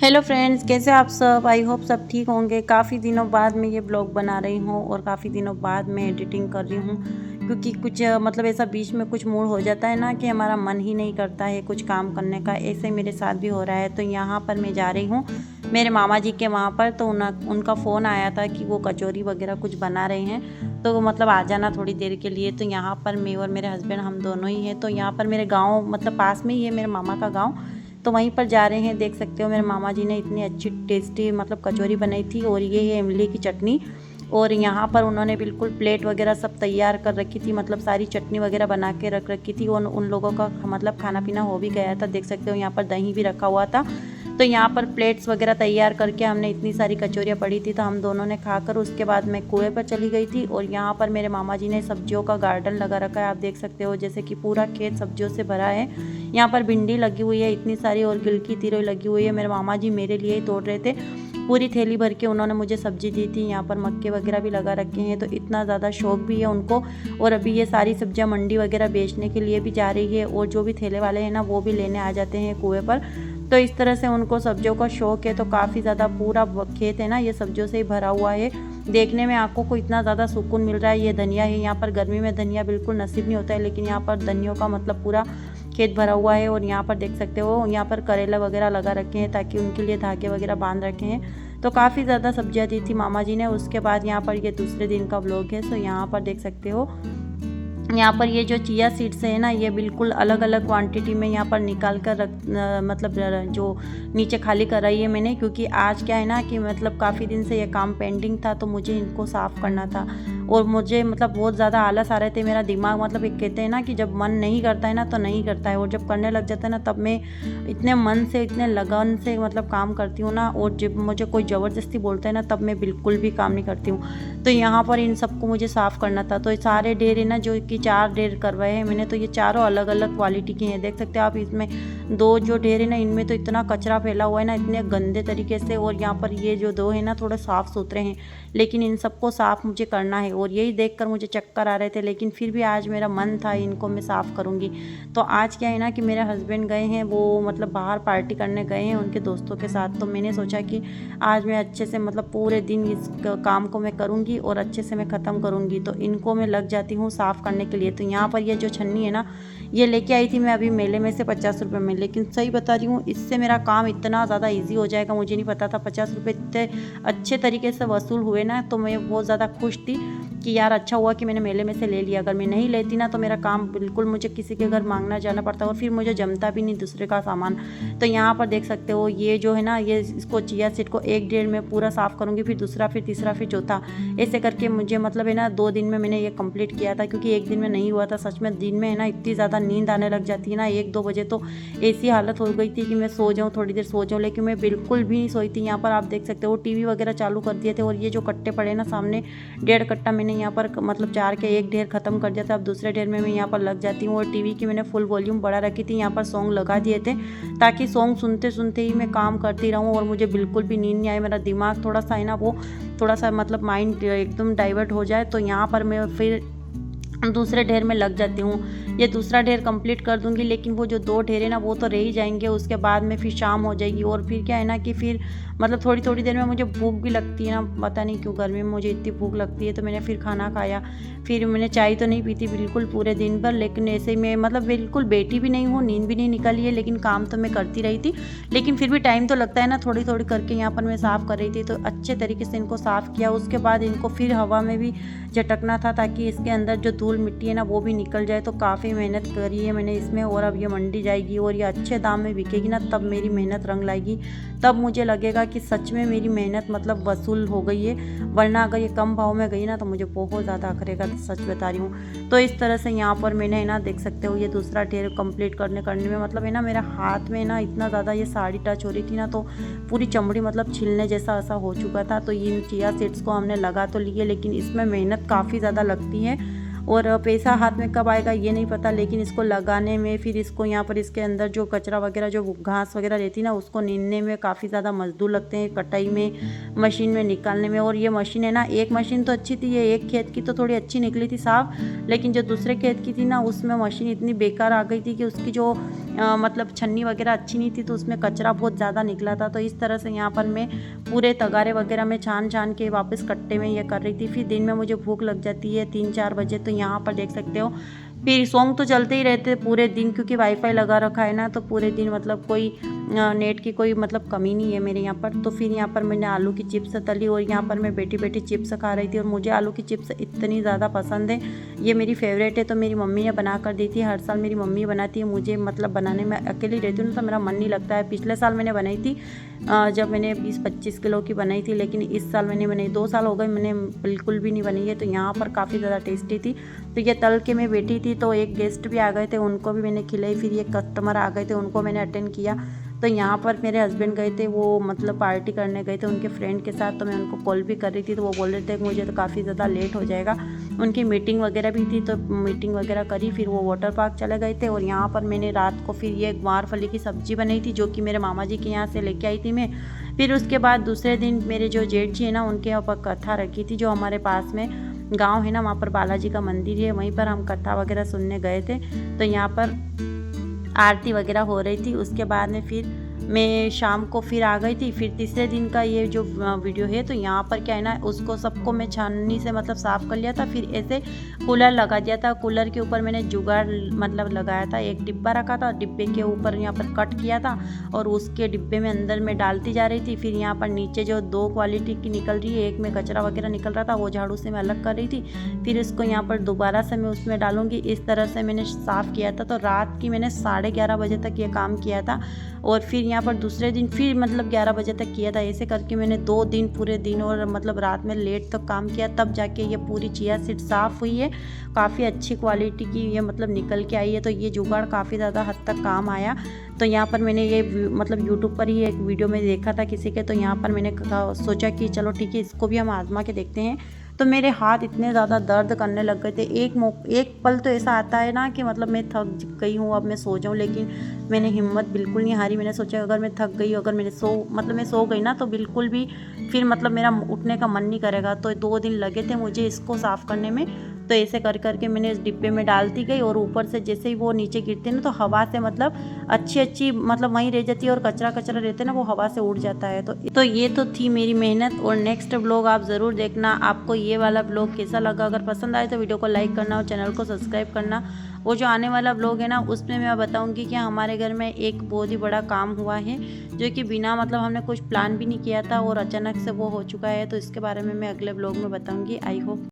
Hello friends, कैसे आप सब। आई होप सब ठीक होंगे। काफ़ी दिनों बाद मैं ये ब्लॉग बना रही हूँ और काफ़ी दिनों बाद मैं एडिटिंग कर रही हूँ, क्योंकि कुछ मतलब ऐसा बीच में कुछ मूड हो जाता है ना कि हमारा मन ही नहीं करता है कुछ काम करने का। ऐसे मेरे साथ भी हो रहा है। तो यहाँ पर मैं जा रही हूँ मेरे मामा जी के वहाँ पर। तो उनका फ़ोन आया था कि वो कचौरी वगैरह कुछ बना रहे हैं, तो मतलब आ जाना थोड़ी देर के लिए। तो यहाँ पर मैं और मेरे हस्बैंड हम दोनों ही हैं। तो यहाँ पर मेरे गाँव मतलब पास में ही है मेरे मामा का गाँव, तो वहीं पर जा रहे हैं। देख सकते हो मेरे मामा जी ने इतनी अच्छी टेस्टी मतलब कचौरी बनाई थी। और ये है इमली की चटनी। और यहाँ पर उन्होंने बिल्कुल प्लेट वगैरह सब तैयार कर रखी थी, मतलब सारी चटनी वगैरह बना के रख रखी थी। और उन लोगों का मतलब खाना पीना हो भी गया था। देख सकते हो यहाँ पर दही भी रखा हुआ था। तो यहाँ पर प्लेट्स वगैरह तैयार करके हमने इतनी सारी कचौरियाँ पड़ी थी, तो हम दोनों ने खाकर उसके बाद मैं कुएं पर चली गई थी। और यहाँ पर मेरे मामा जी ने सब्जियों का गार्डन लगा रखा है। आप देख सकते हो जैसे कि पूरा खेत सब्जियों से भरा है। यहाँ पर भिंडी लगी हुई है इतनी सारी, और गिल की तिरोई लगी हुई है। मेरे मामा जी मेरे लिए ही तोड़ रहे थे। पूरी थैली भर के उन्होंने मुझे सब्जी दी थी। यहाँ पर मक्के वगैरह भी लगा रखे हैं, तो इतना ज़्यादा शौक भी है उनको। और अभी ये सारी सब्जियां मंडी वगैरह बेचने के लिए भी जा रही है, और जो भी ठेले वाले हैं ना वो भी लेने आ जाते हैं कुएं पर। तो इस तरह से उनको सब्जियों का शौक है। तो काफ़ी ज़्यादा पूरा खेत है ना ये सब्जियों से ही भरा हुआ है। देखने में आंखों को इतना ज़्यादा सुकून मिल रहा है। ये धनिया है, यहाँ पर गर्मी में धनिया बिल्कुल नसीब नहीं होता है, लेकिन यहाँ पर धनियों का मतलब पूरा खेत भरा हुआ है। और यहाँ पर देख सकते हो यहाँ पर करेला वगैरह लगा रखे हैं, ताकि उनके लिए धागे वगैरह बांध रखे हैं। तो काफ़ी ज़्यादा सब्जियां दी थी मामा जी ने। उसके बाद यहाँ पर ये दूसरे दिन का व्लॉग है। सो यहाँ पर देख सकते हो यहाँ पर ये जो चिया सीड्स है ना, ये बिल्कुल अलग अलग क्वांटिटी में यहाँ पर निकाल कर मतलब जो नीचे खाली कराई है मैंने, क्योंकि आज क्या है ना कि मतलब काफ़ी दिन से ये काम पेंडिंग था, तो मुझे इनको साफ़ करना था। और मुझे मतलब बहुत ज़्यादा आलस आ रहे थे। मेरा दिमाग मतलब एक कहते हैं ना कि जब मन नहीं करता है ना तो नहीं करता है, और जब करने लग जाता है ना तब मैं इतने मन से इतने लगन से मतलब काम करती हूँ ना। और जब मुझे कोई ज़बरदस्ती बोलता है ना तब मैं बिल्कुल भी काम नहीं करती हूँ। तो यहाँ पर इन सबको मुझे साफ़ करना था। तो ये सारे ढेर है ना, जो कि 4 ढेर करवाए हैं मैंने, तो ये चारों अलग अलग क्वालिटी के हैं। देख सकते हो आप। इसमें 2 जो ढेर है ना इनमें तो इतना कचरा फैला हुआ है ना, इतने गंदे तरीके से। और यहाँ पर ये जो 2 है ना थोड़े साफ़ सुथरे हैं, लेकिन इन सबको साफ़ मुझे करना है। और यही देखकर मुझे चक्कर आ रहे थे, लेकिन फिर भी आज मेरा मन था इनको मैं साफ़ करूँगी। तो आज क्या है ना कि मेरे हस्बैंड गए हैं, वो मतलब बाहर पार्टी करने गए हैं उनके दोस्तों के साथ। तो मैंने सोचा कि आज मैं अच्छे से मतलब पूरे दिन इस काम को मैं करूँगी और अच्छे से मैं ख़त्म करूँगी। तो इनको मैं लग जाती हूँ साफ़ करने के लिए। तो यहाँ पर ये जो छन्नी है ना, ये लेके आई थी मैं अभी मेले में से 50 रुपये में। लेकिन सही बता रही हूँ, इससे मेरा काम इतना ज़्यादा ईजी हो जाएगा, मुझे नहीं पता था 50 रुपये इतने अच्छे तरीके से वसूल हुए ना। तो मैं बहुत ज़्यादा खुश थी कि यार अच्छा हुआ कि मैंने मेले में से ले लिया। अगर मैं नहीं लेती ना तो मेरा काम बिल्कुल मुझे किसी के घर मांगना जाना पड़ता, और फिर मुझे जमता भी नहीं दूसरे का सामान। तो यहाँ पर देख सकते हो ये जो है ना, ये इसको चिया सीड को 1 डेढ़ में पूरा साफ़ करूँगी, फिर दूसरा, फिर तीसरा, फिर चौथा, ऐसे करके मुझे मतलब है ना 2 दिन में मैंने ये कंप्लीट किया था। क्योंकि 1 दिन में नहीं हुआ था। सच में दिन में है ना इतनी ज़्यादा नींद आने लग जाती है ना, 1-2 बजे तो ऐसी हालत हो गई थी कि मैं सो जाऊँ, थोड़ी देर सो जाऊँ, लेकिन मैं बिल्कुल भी नहीं सोई थी। यहाँ पर आप देख सकते हो टीवी वगैरह चालू कर दिए थे। और ये जो कट्टे पड़े ना सामने, 1.5 कट्टा मैंने यहाँ पर मतलब 4 के 1 ढेर ख़त्म कर दिया था। अब दूसरे ढेर में मैं यहाँ पर लग जाती हूँ। और टीवी की मैंने फुल वॉल्यूम बढ़ा रखी थी, यहाँ पर सॉन्ग लगा दिए थे, ताकि सॉन्ग सुनते सुनते ही मैं काम करती रहूँ और मुझे बिल्कुल भी नींद नहीं आए। मेरा दिमाग थोड़ा सा है ना वो थोड़ा सा मतलब माइंड एकदम डाइवर्ट हो जाए। तो यहाँ पर मैं फिर दूसरे ढेर में लग जाती हूँ। ये दूसरा ढेर कंप्लीट कर दूंगी, लेकिन वो जो 2 ढेर है ना वो तो रह ही जाएंगे। उसके बाद में फिर शाम हो जाएगी, और फिर क्या है ना कि फिर मतलब थोड़ी थोड़ी देर में मुझे भूख भी लगती है ना, पता नहीं क्यों गर्मी में मुझे इतनी भूख लगती है। तो मैंने फिर खाना खाया। फिर मैंने चाय तो नहीं पीती बिल्कुल पूरे दिन भर, लेकिन ऐसे ही मैं मतलब बिल्कुल बैठी भी नहीं हूँ, नींद भी नहीं निकली है, लेकिन काम तो मैं करती रही थी। लेकिन फिर भी टाइम तो लगता है ना, थोड़ी थोड़ी करके यहाँ पर मैं साफ़ कर रही थी। तो अच्छे तरीके से इनको साफ़ किया। उसके बाद इनको फिर हवा में भी झटकना था, ताकि इसके अंदर जो धूल मिट्टी है ना वो भी निकल जाए। तो काफ़ी मेहनत करी है मैंने इसमें। और अब ये मंडी जाएगी और ये अच्छे दाम में बिकेगी ना, तब मेरी मेहनत रंग लाएगी। तब मुझे लगेगा कि सच में मेरी मेहनत मतलब वसूल हो गई है। वरना अगर ये कम भाव में गई ना तो मुझे बहुत ज़्यादा अखरेगा, तो सच बता रही हूँ। तो इस तरह से यहाँ पर मैंने ना देख सकते हो ये दूसरा ढेर कंप्लीट करने में मतलब है ना मेरा हाथ में ना इतना ज़्यादा ये साड़ी टच हो रही थी ना, तो पूरी चमड़ी मतलब छिलने जैसा ऐसा हो चुका था। तो इन चिया सीड्स को हमने लगा तो लिए, लेकिन इसमें मेहनत काफ़ी ज़्यादा लगती है। और पैसा हाथ में कब आएगा ये नहीं पता, लेकिन इसको लगाने में, फिर इसको यहाँ पर इसके अंदर जो कचरा वगैरह जो घास वगैरह रहती है ना उसको नींदने में काफ़ी ज़्यादा मजदूर लगते हैं, कटाई में, मशीन में निकालने में। और ये मशीन है ना, एक मशीन तो अच्छी थी, ये एक खेत की तो थोड़ी अच्छी निकली थी साफ, लेकिन जो दूसरे खेत की थी ना उसमें मशीन इतनी बेकार आ गई थी कि उसकी जो मतलब छन्नी वगैरह अच्छी नहीं थी, तो उसमें कचरा बहुत ज़्यादा निकला था। तो इस तरह से यहाँ पर मैं पूरे तगारे वगैरह में छान छान के वापस कट्टे में ये कर रही थी। फिर दिन में मुझे भूख लग जाती है 3-4 बजे, तो यहाँ पर देख सकते हो फिर सॉन्ग तो चलते ही रहते पूरे दिन, क्योंकि वाईफाई लगा रखा है ना, तो पूरे दिन मतलब कोई नेट की कोई मतलब कमी नहीं है मेरे यहाँ पर। तो फिर यहाँ पर मैंने आलू की चिप्स तली और यहाँ पर मैं बैठी बैठी चिप्स खा रही थी। और मुझे आलू की चिप्स इतनी ज़्यादा पसंद है, ये मेरी फेवरेट है। तो मेरी मम्मी ने बना कर दी थी, हर साल मेरी मम्मी बनाती है, मुझे मतलब बनाने में अकेली रहती हूँ तो मेरा मन नहीं लगता है। पिछले साल मैंने बनाई थी जब मैंने 20-25 किलो की बनाई थी, लेकिन इस साल मैंने बनाई 2 साल हो गए मैंने बिल्कुल भी नहीं बनाई है। तो यहाँ पर काफ़ी ज़्यादा टेस्टी थी। तो ये तल के मैं बैठी थी, तो एक गेस्ट भी आ गए थे, उनको भी मैंने खिलाई। फिर ये कस्टमर आ गए थे, उनको मैंने अटेंड किया। तो यहाँ पर मेरे हस्बैंड गए थे, वो मतलब पार्टी करने गए थे उनके फ्रेंड के साथ। तो मैं उनको कॉल भी कर रही थी, तो वो बोल रहे थे कि मुझे तो काफ़ी ज़्यादा लेट हो जाएगा। उनकी मीटिंग वगैरह भी थी, तो मीटिंग वगैरह करी, फिर वो वाटर पार्क चले गए थे। और यहाँ पर मैंने रात को फिर ये ग्वारफली की सब्ज़ी बनाई थी, जो कि मेरे मामा जी के यहाँ से लेके आई थी मैं। फिर उसके बाद दूसरे दिन मेरे जो जेठ जी है ना, उनके यहाँ पर कथा रखी थी, जो हमारे पास में गांव है ना, वहाँ पर बालाजी का मंदिर है, वहीं पर हम कथा वगैरह सुनने गए थे। तो यहाँ पर आरती वगैरह हो रही थी। उसके बाद में फिर मैं शाम को फिर आ गई थी। फिर तीसरे दिन का ये जो वीडियो है, तो यहाँ पर क्या है ना, उसको सबको मैं छाननी से मतलब साफ़ कर लिया था। फिर ऐसे कूलर लगा दिया था, कूलर के ऊपर मैंने जुगाड़ मतलब लगाया था, एक डिब्बा रखा था, डिब्बे के ऊपर यहाँ पर कट किया था और उसके डिब्बे में अंदर में डालती जा रही थी। फिर यहाँ पर नीचे जो 2 क्वालिटी की निकल रही है, एक में कचरा वगैरह निकल रहा था, वो झाड़ू से मैं अलग कर रही थी। फिर इसको यहाँ पर दोबारा से मैं उसमें डालूंगी, इस तरह से मैंने साफ़ किया था। तो रात की मैंने 11:30 बजे तक ये काम किया था। और फिर यहाँ पर दूसरे दिन फिर मतलब 11 बजे तक किया था। ऐसे करके मैंने 2 दिन पूरे दिन और मतलब रात में लेट तक काम किया, तब जाके ये पूरी चिया सीड साफ़ हुई है। काफ़ी अच्छी क्वालिटी की ये मतलब निकल के आई है। तो ये जुगाड़ काफ़ी ज़्यादा हद तक काम आया। तो यहाँ पर मैंने ये मतलब यूट्यूब पर ही एक वीडियो में देखा था किसी के, तो यहाँ पर मैंने सोचा कि चलो ठीक है, इसको भी हम आजमा के देखते हैं। तो मेरे हाथ इतने ज़्यादा दर्द करने लग गए थे। एक पल तो ऐसा आता है ना कि मतलब मैं थक गई हूँ, अब मैं सो जाऊँ, लेकिन मैंने हिम्मत बिल्कुल नहीं हारी। मैंने सोचा अगर मैं थक गई, अगर मैं सो गई ना, तो बिल्कुल भी फिर मतलब मेरा उठने का मन नहीं करेगा। तो 2 दिन लगे थे मुझे इसको साफ़ करने में। तो ऐसे कर करके मैंने इस डिब्बे में डालती गई, और ऊपर से जैसे ही वो नीचे गिरते ना, तो हवा से मतलब अच्छी मतलब वहीं रह जाती है, और कचरा रहते ना, वो हवा से उड़ जाता है। तो ये तो थी मेरी मेहनत। और नेक्स्ट ब्लॉग आप ज़रूर देखना। आपको ये वाला ब्लॉग कैसा लगा? अगर पसंद आए तो वीडियो को लाइक करना और चैनल को सब्सक्राइब करना। वो जो आने वाला ब्लॉग है ना, उसमें मैं बताऊंगी कि हमारे घर में एक बहुत ही बड़ा काम हुआ है, जो कि बिना मतलब हमने कुछ प्लान भी नहीं किया था और अचानक से वो हो चुका है। तो इसके बारे में मैं अगले ब्लॉग में बताऊंगी। I hope